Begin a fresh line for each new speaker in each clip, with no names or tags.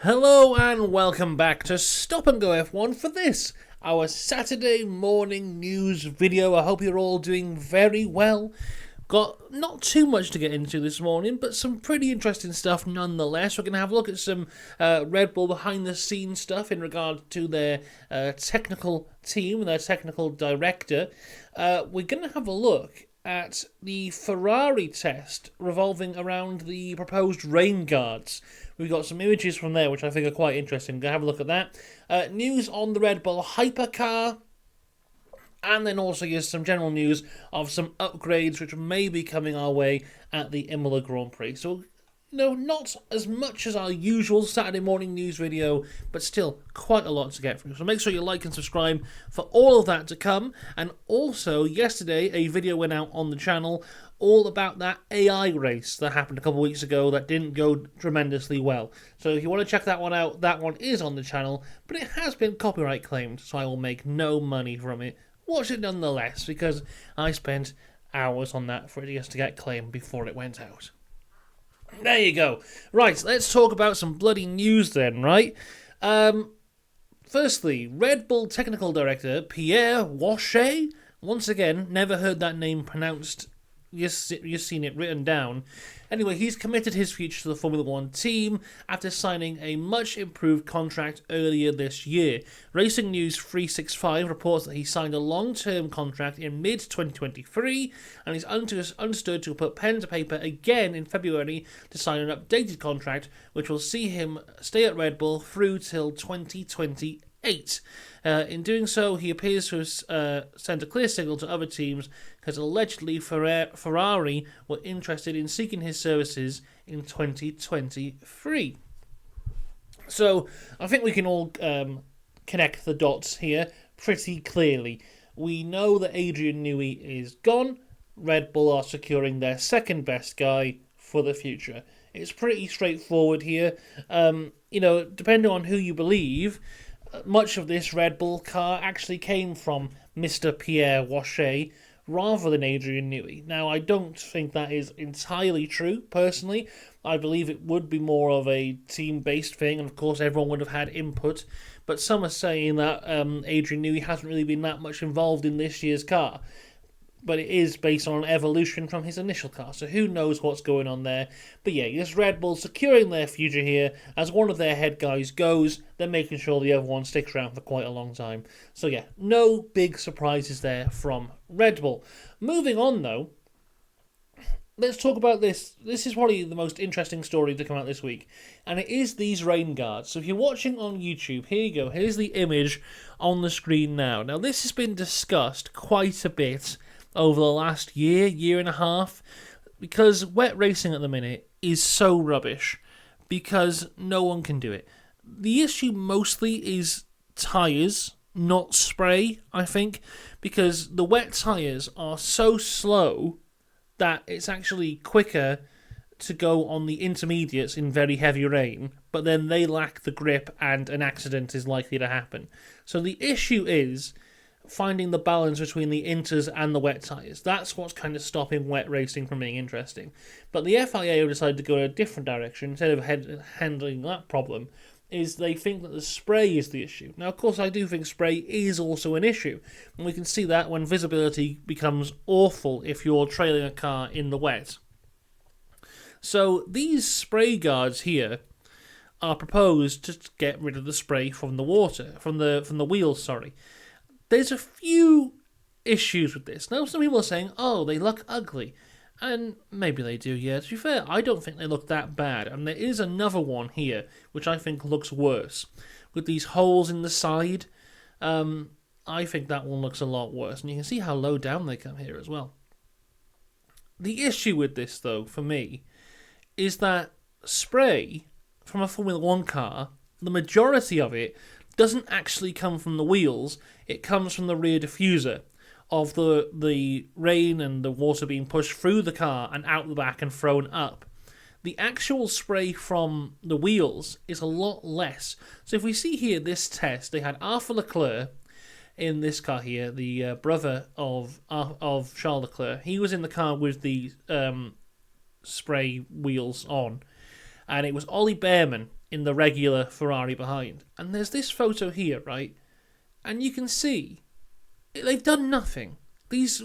Hello and welcome back to Stop and Go F1 for this, our Saturday morning news video. I hope you're all doing very well. Got not too much to get into this morning, but some pretty interesting stuff nonetheless. We're going to have a look at some Red Bull behind the scenes stuff in regard to their technical team, their technical director. We're going to have a look at the Ferrari test revolving around the proposed rain guards. We've got some images from there which I think are quite interesting. Go have a look at that. News on the Red Bull Hypercar. And then also here's some general news of some upgrades which may be coming our way at the Imola Grand Prix. So, not as much as our usual Saturday morning news video, but still quite a lot to get through. So make sure you like and subscribe for all of that to come. And also, yesterday, a video went out on the channel all about that AI race that happened a couple of weeks ago that didn't go tremendously well. So if you want to check that one out, that one is on the channel, but it has been copyright claimed, so I will make no money from it. Watch it nonetheless, because I spent hours on that for it just to get claimed before it went out. There you go. Right, let's talk about some bloody news then, right? Firstly, Red Bull Technical Director Pierre Wache. Once again, never heard that name pronounced. You've seen it written down. Anyway, he's committed his future to the Formula One team after signing a much improved contract earlier this year. Racing News 365 reports that he signed a long-term contract in mid-2023 and is understood to put pen to paper again in February to sign an updated contract which will see him stay at Red Bull through till 2028. In doing so, he appears to have sent a clear signal to other teams because allegedly Ferrari were interested in seeking his services in 2023. So I think we can all connect the dots here pretty clearly. We know that Adrian Newey is gone. Red Bull are securing their second best guy for the future. It's pretty straightforward here. Depending on who you believe, much of this Red Bull car actually came from Mr. Pierre Wache rather than Adrian Newey. Now, I don't think that is entirely true, personally. I believe it would be more of a team-based thing, and of course everyone would have had input, but some are saying that Adrian Newey hasn't really been that much involved in this year's car. But it is based on an evolution from his initial car, so who knows what's going on there. But yeah, this Red Bull securing their future here. As one of their head guys goes, they're making sure the other one sticks around for quite a long time. So yeah, no big surprises there from Red Bull. Moving on though, let's talk about this. This is probably the most interesting story to come out this week, and it is these rain guards. So if you're watching on YouTube, here you go. Here's the image on the screen now. Now this has been discussed quite a bit over the last year and a half, because wet racing at the minute is so rubbish, because no one can do it. The issue mostly is tyres, not spray, I think, because the wet tyres are so slow that it's actually quicker to go on the intermediates in very heavy rain, but then they lack the grip and an accident is likely to happen. So the issue is finding the balance between the inters and the wet tyres. That's what's kind of stopping wet racing from being interesting. But the FIA have decided to go in a different direction. Instead of handling that problem, is they think that the spray is the issue. Now, of course, I do think spray is also an issue. And we can see that when visibility becomes awful if you're trailing a car in the wet. So these spray guards here are proposed to get rid of the spray from the water, from the wheels, sorry. There's a few issues with this. Now, some people are saying, oh, they look ugly. And maybe they do, yeah. To be fair, I don't think they look that bad. And there is another one here, which I think looks worse. With these holes in the side, I think that one looks a lot worse. And you can see how low down they come here as well. The issue with this, though, for me, is that spray from a Formula One car, the majority of it doesn't actually come from the wheels, it comes from the rear diffuser of the rain and the water being pushed through the car and out the back and thrown up. The actual spray from the wheels is a lot less. So if we see here this test, they had Arthur Leclerc in this car here, the brother of Charles Leclerc. He was in the car with the spray wheels on. And it was Ollie Behrman in the regular Ferrari behind. And there's this photo here, right? And you can see they've done nothing. These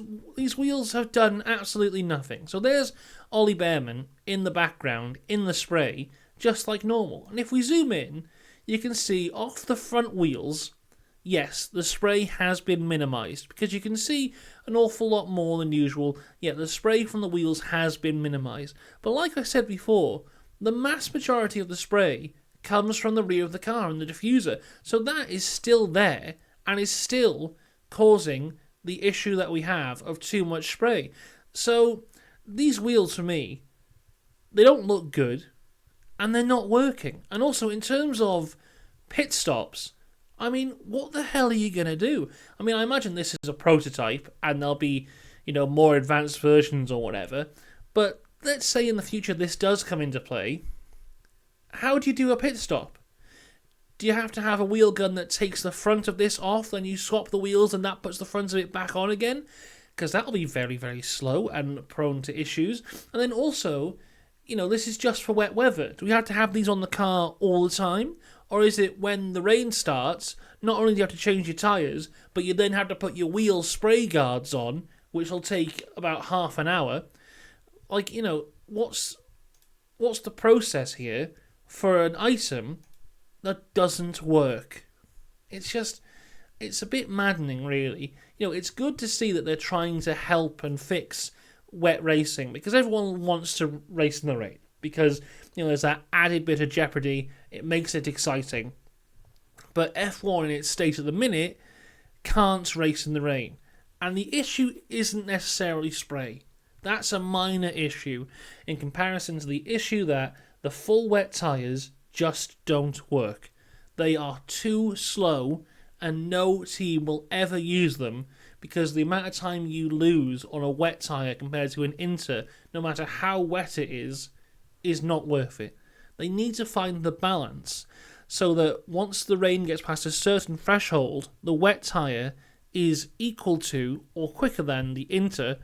wheels have done absolutely nothing. So there's Ollie Behrman in the background, in the spray, just like normal. And if we zoom in, you can see off the front wheels, yes, the spray has been minimised, because you can see an awful lot more than usual. Yeah, the spray from the wheels has been minimised. But like I said before, the mass majority of the spray comes from the rear of the car and the diffuser. So that is still there and is still causing the issue that we have of too much spray. So these wheels, for me, they don't look good and they're not working. And also in terms of pit stops, I mean, what the hell are you going to do? I mean, I imagine this is a prototype and there'll be, more advanced versions or whatever. But let's say in the future this does come into play. How do you do a pit stop? Do you have to have a wheel gun that takes the front of this off, then you swap the wheels and that puts the front of it back on again? Because that'll be very, very slow and prone to issues. And then also, this is just for wet weather. Do we have to have these on the car all the time? Or is it when the rain starts, not only do you have to change your tyres, but you then have to put your wheel spray guards on, which will take about half an hour? Like, what's the process here for an item that doesn't work? It's a bit maddening, really. It's good to see that they're trying to help and fix wet racing, because everyone wants to race in the rain, because there's that added bit of jeopardy. It makes it exciting. But F1 in its state at the minute can't race in the rain, and the issue isn't necessarily spray. That's a minor issue in comparison to the issue that the full wet tyres just don't work. They are too slow and no team will ever use them, because the amount of time you lose on a wet tyre compared to an inter, no matter how wet it is not worth it. They need to find the balance so that once the rain gets past a certain threshold, the wet tyre is equal to or quicker than the inter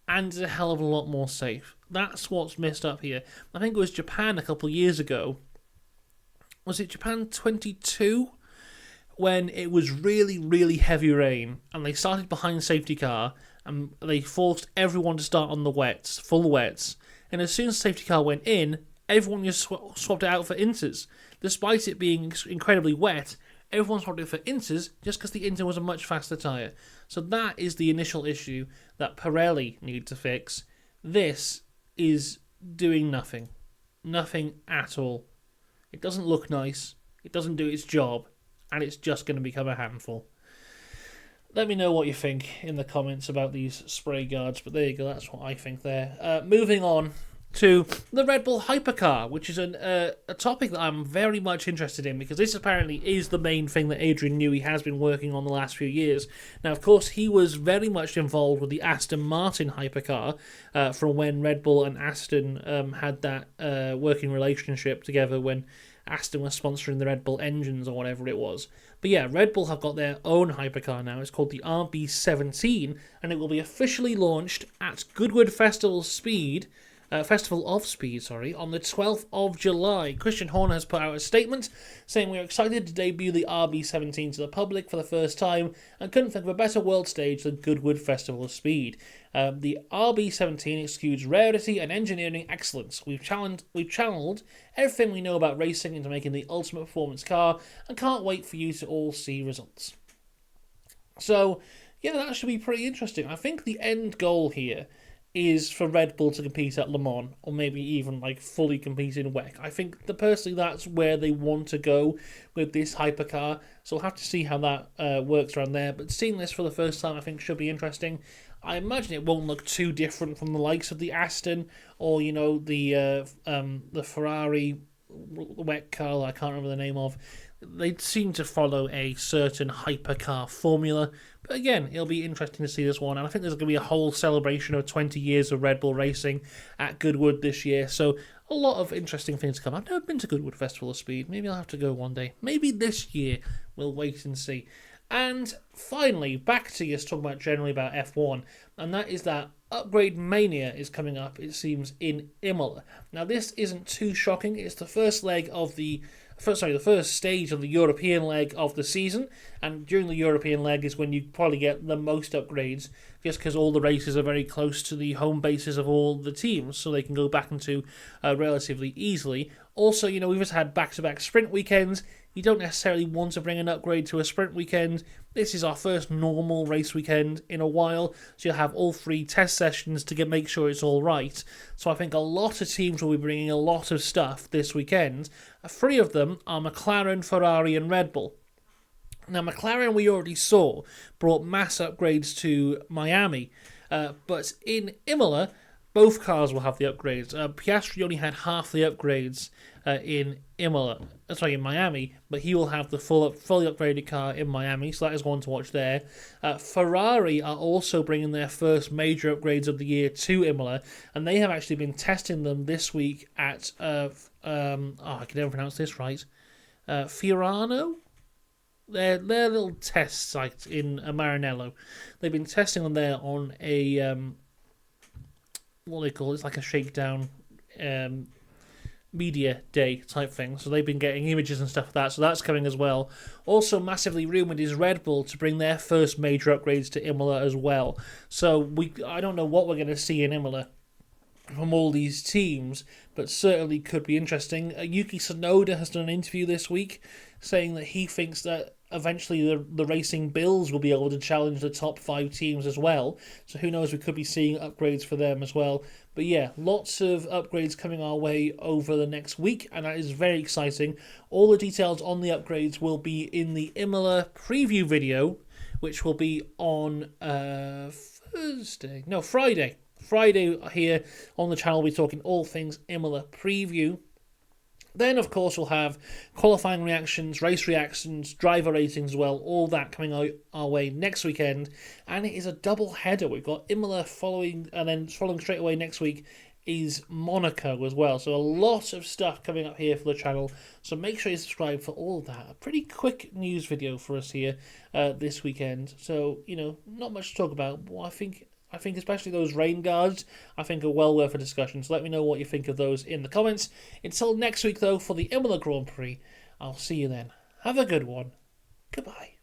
and is a hell of a lot more safe. That's what's messed up here. I think it was Japan a couple of years ago. Was it Japan 22? When it was really, really heavy rain and they started behind safety car and they forced everyone to start on the wets, full wets. And as soon as safety car went in, everyone just swapped it out for inters. Despite it being incredibly wet, everyone swapped it for inters just because the inter was a much faster tyre. So that is the initial issue that Pirelli need to fix. This is doing nothing. Nothing at all. It doesn't look nice. It doesn't do its job. And it's just going to become a handful. Let me know what you think in the comments about these spray guards. But there you go, that's what I think there. Moving on to the Red Bull Hypercar, which is a topic that I'm very much interested in, because this apparently is the main thing that Adrian Newey has been working on the last few years. Now, of course, he was very much involved with the Aston Martin Hypercar from when Red Bull and Aston had that working relationship together when Aston was sponsoring the Red Bull engines or whatever it was. But yeah, Red Bull have got their own hypercar now. It's called the RB17, and it will be officially launched at Goodwood Festival of Speed, on the 12th of July. Christian Horner has put out a statement saying, "We are excited to debut the RB17 to the public for the first time and couldn't think of a better world stage than Goodwood Festival of Speed. The RB17 exudes rarity and engineering excellence. We've channeled everything we know about racing into making the ultimate performance car and can't wait for you to all see results." So, yeah, that should be pretty interesting. I think the end goal here is for Red Bull to compete at Le Mans, or maybe even fully compete in WEC. I think personally that's where they want to go with this hypercar, so we'll have to see how that works around there. But seeing this for the first time I think should be interesting. I imagine it won't look too different from the likes of the Aston or the Ferrari WEC car that I can't remember the name of. They seem to follow a certain hypercar formula. But again, it'll be interesting to see this one. And I think there's going to be a whole celebration of 20 years of Red Bull racing at Goodwood this year. So a lot of interesting things to come. I've never been to Goodwood Festival of Speed. Maybe I'll have to go one day. Maybe this year. We'll wait and see. And finally, back to just talking generally about F1. And that is that Upgrade Mania is coming up, it seems, in Imola. Now, this isn't too shocking. It's the first leg of the the first stage of the European leg of the season, and during the European leg is when you probably get the most upgrades, just because all the races are very close to the home bases of all the teams, so they can go back into relatively easily. Also, we've just had back-to-back sprint weekends. You don't necessarily want to bring an upgrade to a sprint weekend. This is our first normal race weekend in a while, so you'll have all 3 test sessions to make sure it's all right. So I think a lot of teams will be bringing a lot of stuff this weekend. 3 of them are McLaren, Ferrari and Red Bull. Now, McLaren, we already saw, brought mass upgrades to Miami, but in Imola, both cars will have the upgrades. Piastri only had half the upgrades in Miami, but he will have the fully upgraded car in Miami, so that is one to watch there. Ferrari are also bringing their first major upgrades of the year to Imola, and they have actually been testing them this week at, I can never pronounce this right, Fiorano? Their little test site in Maranello. They've been testing them there on a, what they call it, it's like a shakedown media day type thing. So they've been getting images and stuff like that, so that's coming as well. Also massively rumoured is Red Bull to bring their first major upgrades to Imola as well. So I don't know what we're going to see in Imola from all these teams, but certainly could be interesting. Yuki Tsunoda has done an interview this week saying that he thinks that eventually the racing Bulls will be able to challenge the top 5 teams as well. So who knows, we could be seeing upgrades for them as well. But yeah, lots of upgrades coming our way over the next week, and that is very exciting. All the details on the upgrades will be in the Imola preview video, which will be on Friday. Friday here on the channel, we'll be talking all things Imola preview. Then, of course, we'll have qualifying reactions, race reactions, driver ratings as well, all that coming our way next weekend. And it is a double header. We've got Imola following, and then following straight away next week is Monaco as well. So a lot of stuff coming up here for the channel. So make sure you subscribe for all of that. A pretty quick news video for us here this weekend. So, not much to talk about, but I think especially those rain guards, I think are well worth a discussion. So let me know what you think of those in the comments. Until next week, though, for the Imola Grand Prix, I'll see you then. Have a good one. Goodbye.